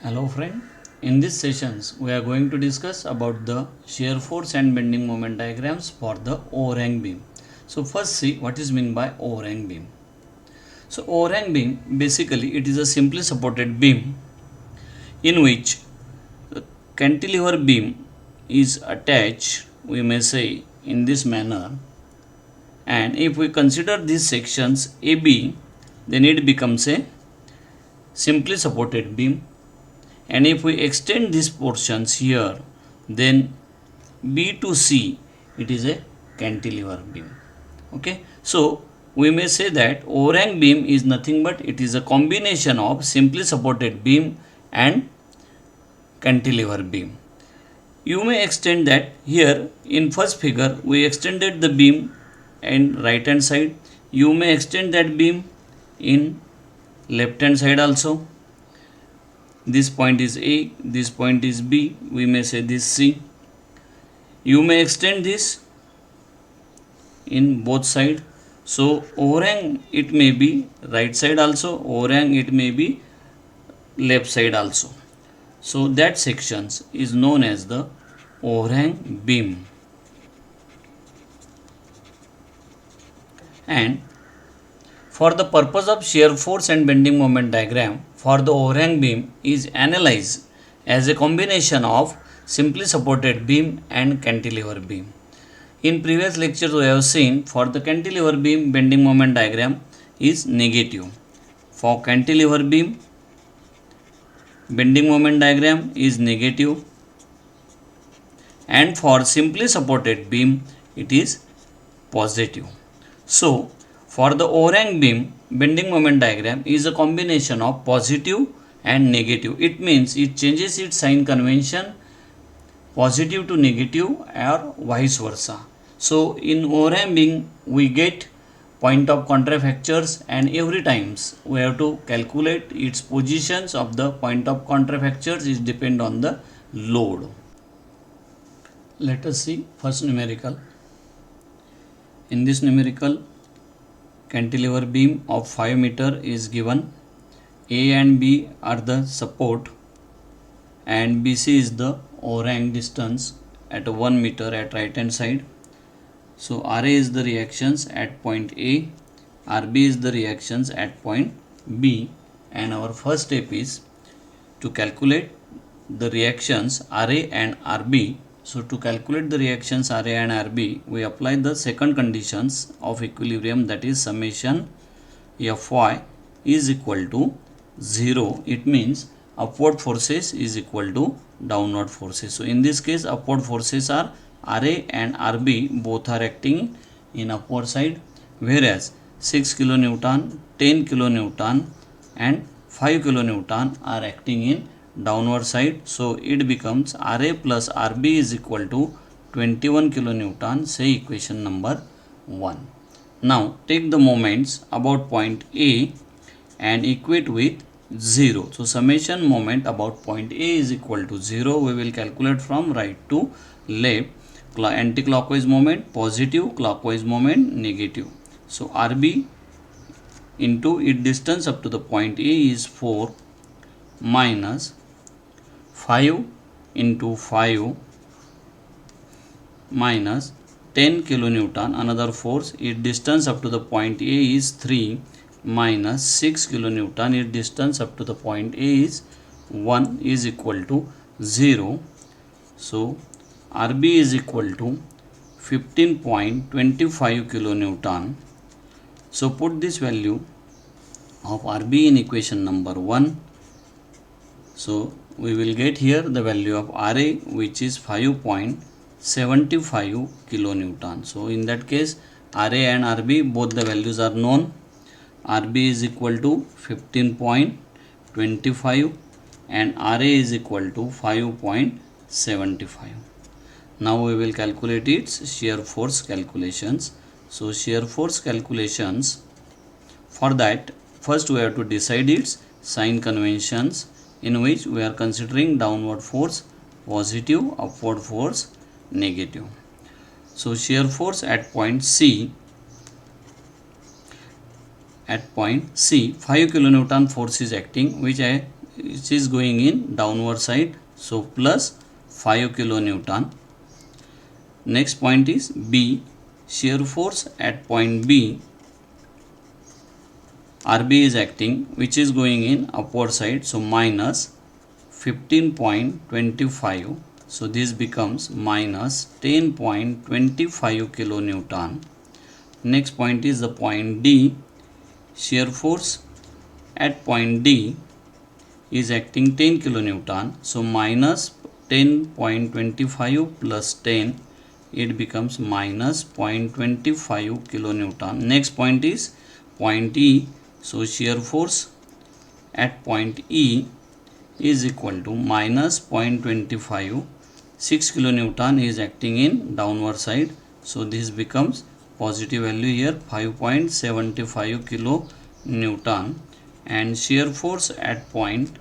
Hello friend, in this sessions we are going to discuss about the shear force and bending moment diagrams for the overhang beam. So first see what is meant by overhang beam. So overhang beam basically it is a simply supported beam in which the cantilever beam is attached, we may say, in this manner, and if we consider these sections AB, then it becomes a simply supported beam, and if we extend these portions here, then B to C it is a cantilever beam. Okay, so we may say that overhang beam is nothing but it is a combination of simply supported beam and cantilever beam. You may extend that. Here in first figure we extended the beam in right hand side. You may extend that beam in left hand side also. This point is A, this point is B, we may say this C. You may extend this in both side. So overhang it may be right side also, overhang it may be left side also. So that sections is known as the overhang beam. And for the purpose of shear force and bending moment diagram for the overhang beam is analyzed as a combination of simply supported beam and cantilever beam. In previous lectures we have seen for the cantilever beam bending moment diagram is negative. For cantilever beam bending moment diagram is negative, and for simply supported beam it is positive. So for the overhang beam bending moment diagram is a combination of positive and negative. It means it changes its sign convention positive to negative or vice versa. So in overhang beam we get point of contrafactures, and every times we have to calculate its positions of the point of contrafactures is depend on the load. Let us see first numerical. In this numerical, cantilever beam of 5 meter is given. A and B are the support and BC is the overhang distance at 1 meter at right hand side. So RA is the reactions at point A, RB is the reactions at point B, and our first step is to calculate the reactions RA and RB. So to calculate the reactions RA and RB, we apply the second conditions of equilibrium, that is summation Fy is equal to 0. It means upward forces is equal to downward forces. So in this case upward forces are RA and RB both are acting in upward side, whereas 6 kilonewton, 10 kilonewton and 5 kilonewton are acting in downward side. So it becomes RA plus RB is equal to 21 kilonewton, say equation number 1. Now take the moments about point A and equate with 0. So summation moment about point A is equal to 0. We will calculate from right to left. Anti-clockwise moment positive, clockwise moment negative. So RB into its distance up to the point A is 4 minus 5 into 5 minus 10 kilonewton, another force, its distance up to the point A is 3 minus 6 kilonewton, its distance up to the point A is 1 is equal to 0. So RB is equal to 15.25 kilonewton. So put this value of RB in equation number 1. So we will get here the value of RA, which is 5.75 kilonewton. So in that case RA and RB both the values are known. RB is equal to 15.25 and RA is equal to 5.75. Now we will calculate its shear force calculations. So shear force calculations, for that first we have to decide its sign conventions, in which we are considering downward force positive, upward force negative. So shear force at point C, 5 kilonewton force is acting, which I which is going in downward side, so plus 5 kilonewton. Next point is B, shear force at point B, RB is acting, which is going in upward side, so minus 15.25, so this becomes minus 10.25 kilonewton. Next point is the point D, shear force at point D is acting 10 kilonewton, so minus 10.25 plus 10, it becomes minus 0.25 kilonewton. Next point is point E, so shear force at point E is equal to minus 0.25, 6 kilonewton is acting in downward side, so this becomes positive value here 5.75 kilonewton, and shear force at point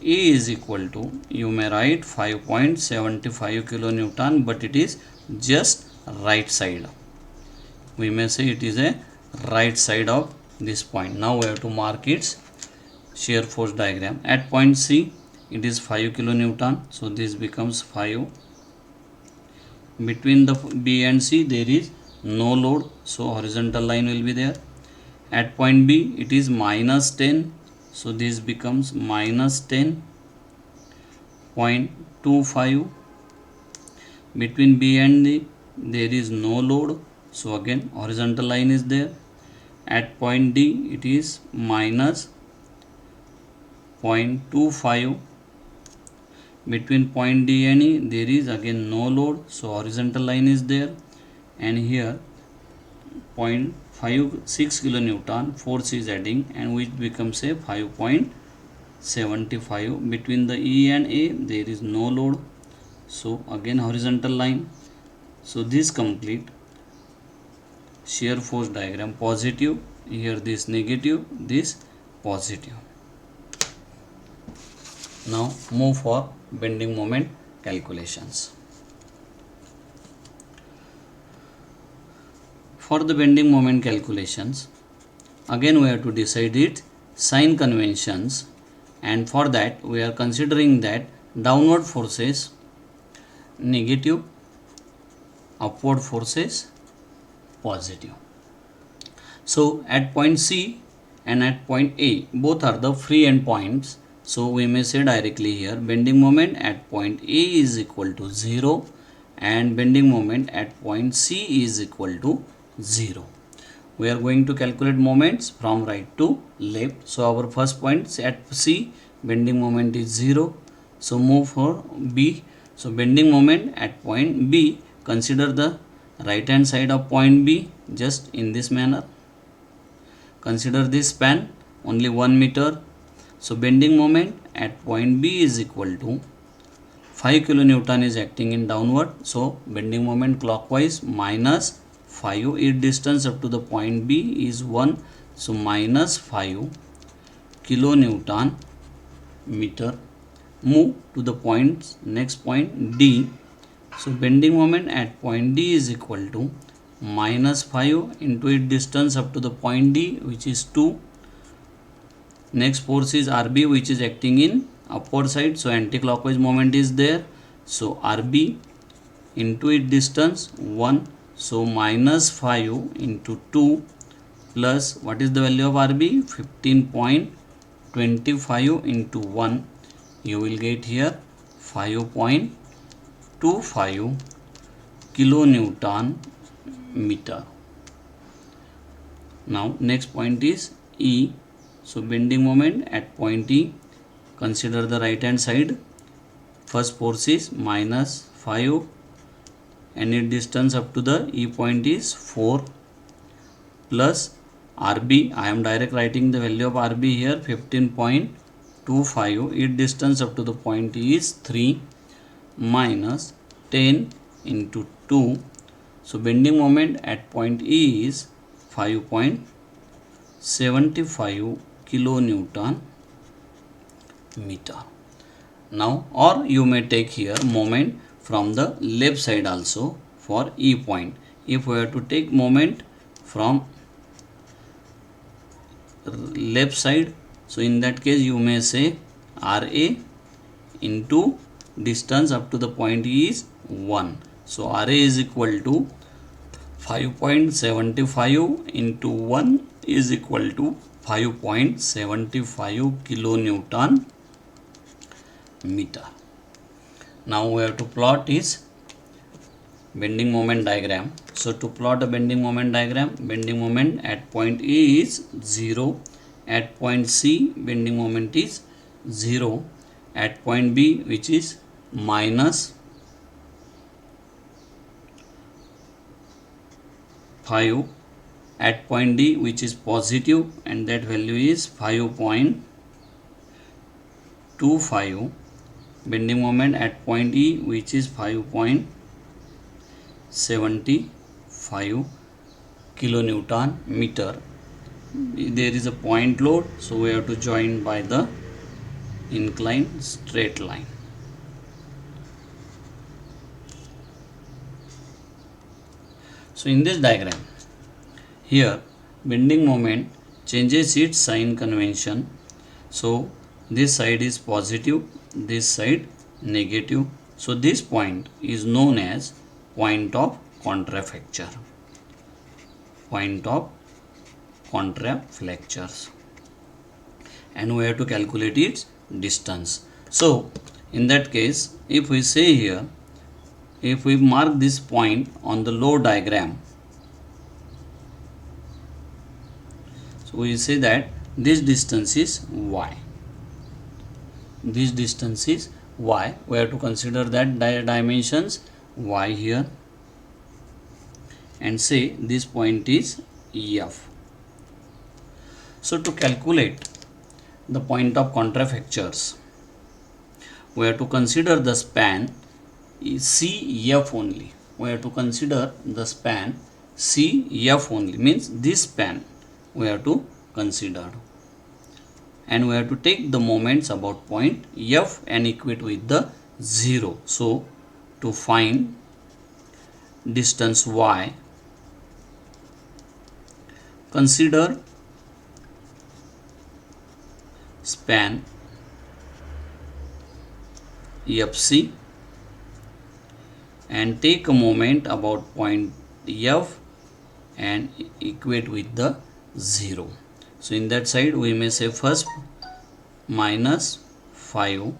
A is equal to, you may write 5.75 kilonewton, but it is just right side. We may say it is a right side of this point. Now we have to mark its shear force diagram. At point C, it is 5 kilonewton, so this becomes 5. Between the B and C, there is no load, so horizontal line will be there. At point B, it is minus 10, so this becomes minus 10.25. Between B and D, there is no load, so again horizontal line is there. At point D, it is minus 0.25. Between point D and E, there is again no load, so horizontal line is there. And here 0.56 kilonewton force is adding, and which becomes a 5.75. Between the E and A, there is no load, so again horizontal line. So this complete shear force diagram. Positive, here this negative, this positive. Now move for bending moment calculations. For the bending moment calculations, again we have to decide its sign conventions, and for that we are considering that downward forces negative, upward forces positive. So at point C and at point A, both are the free end points, so we may say directly here bending moment at point A is equal to 0 and bending moment at point C is equal to 0. We are going to calculate moments from right to left. So our first point at C, bending moment is 0. So move for B. So bending moment at point B, consider the right hand side of point B just in this manner. Consider this span only 1 meter. So bending moment at point B is equal to 5 kilonewton is acting in downward. So bending moment clockwise minus 5. Its distance up to the point B is 1. So minus 5 kilonewton meter. Move to the point, next point D. So bending moment at point D is equal to minus 5 into its distance up to the point D, which is 2. Next force is RB, which is acting in upward side, so anti-clockwise moment is there. So RB into its distance 1, so minus 5 into 2 plus, what is the value of RB? 15.25 into 1, you will get here 5.25 kilonewton meter. Now next point is E. So bending moment at point E, consider the right hand side. First force is minus 5 and its distance up to the E point is 4 plus RB. I am direct writing the value of RB here, 15.25. Its distance up to the point E is 3 minus 10 into 2. So bending moment at point E is 5.75 kilonewton meter. Now, or you may take here moment from the left side also for E point. If we have to take moment from left side, so in that case you may say RA into distance up to the point E is 1. So RA is equal to 5.75 into 1 is equal to 5.75 kilonewton meter. Now we have to plot is bending moment diagram. So to plot a bending moment diagram, bending moment at point A is 0, at point C bending moment is 0, at point B which is minus 5, at point D which is positive and that value is 5.25, bending moment at point E which is 5.75 kilonewton meter. There is a point load, so we have to join by the inclined straight line. So in this diagram, here bending moment changes its sign convention. So this side is positive, this side negative. So this point is known as point of contraflexure. Point of contraflexures. And we have to calculate its distance. So in that case, if we say here, if we mark this point on the load diagram, so we say that this distance is y. This distance is y. We have to consider that dimensions y here and say this point is F. So to calculate the point of contraflexures, we have to consider the span CF only. We have to consider the span CF only, means this span we have to consider, and we have to take the moments about point F and equate with the 0. So to find distance y, consider span FC and take a moment about point F and equate with the 0. So in that side we may say first minus 5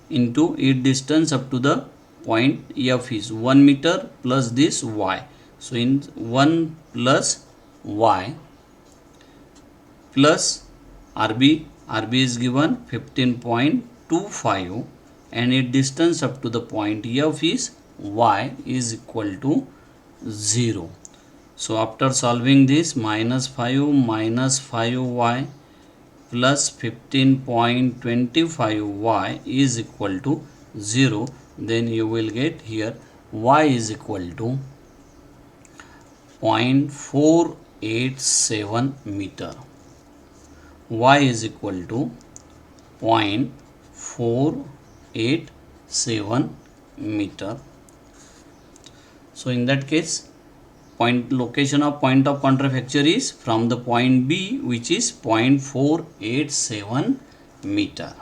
into its distance up to the point F is 1 meter plus this y. So in 1 plus y plus RB is given 15.25 and its distance up to the point F is y is equal to 0. So after solving this, minus 5y plus 15.25y is equal to 0. Then you will get here y is equal to 0.487 meter. Y is equal to 0.487 meter. So in that case, location of point of contraflexure is from the point B, which is 0.487 meter.